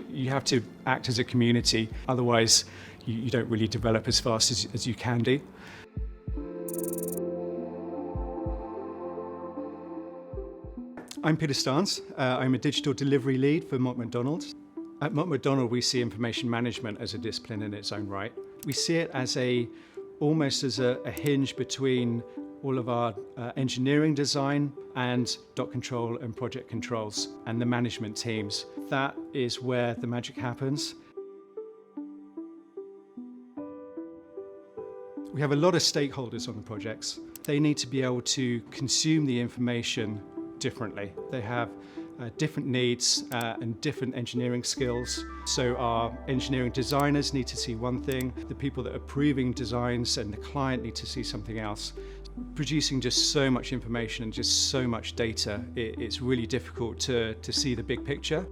You have to act as a community, otherwise you don't really develop as fast as you can do. I'm Peter Starnes. I'm a digital delivery lead for Mott MacDonald. At Mott MacDonald, we see information management as a discipline in its own right. We see it as almost as a hinge between all of our engineering design and doc control and project controls and the management teams. That is where the magic happens. We have a lot of stakeholders on the projects. They need to be able to consume the information differently. They have different needs and different engineering skills. So our engineering designers need to see one thing, the people that are approving designs and the client need to see something else. Producing just so much information and just so much data, it's really difficult to see the big picture.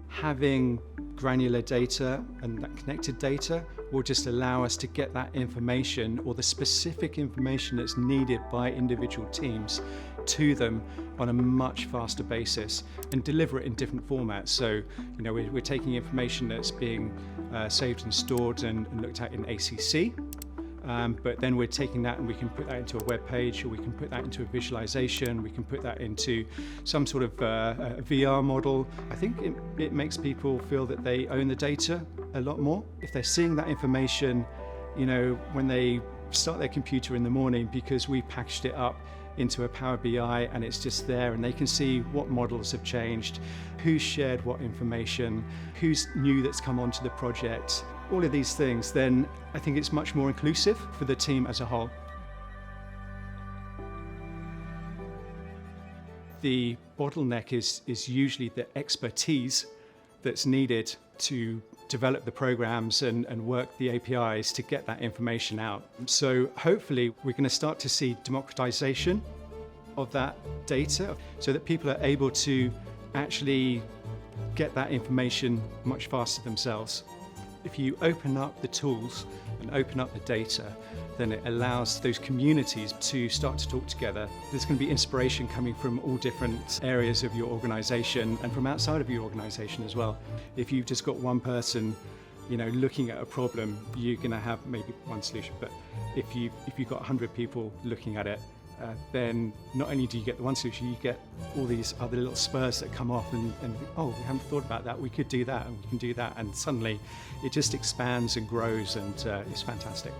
Having granular data and that connected data will just allow us to get that information or the specific information that's needed by individual teams to them on a much faster basis and deliver it in different formats. So, we're taking information that's being saved and stored and looked at in ACC. But then we're taking that and we can put that into a web page, or we can put that into a visualization, we can put that into some sort of a VR model. I think it makes people feel that they own the data a lot more. If they're seeing that information, when they start their computer in the morning, because we packaged it up into a Power BI and it's just there, and they can see what models have changed, who's shared what information, who's new that's come onto the project, all of these things, then I think it's much more inclusive for the team as a whole. The bottleneck is usually the expertise that's needed to develop the programs and work the APIs to get that information out. So hopefully we're going to start to see democratization of that data so that people are able to actually get that information much faster themselves. If you open up the tools and open up the data, then it allows those communities to start to talk together. There's going to be inspiration coming from all different areas of your organization and from outside of your organization as well. If you've just got one person, looking at a problem, you're going to have maybe one solution. But if you've got 100 people looking at it, then not only do you get the one solution, you get all these other little spurs that come off and oh, we haven't thought about that, we could do that and we can do that, and suddenly it just expands and grows, and it's fantastic.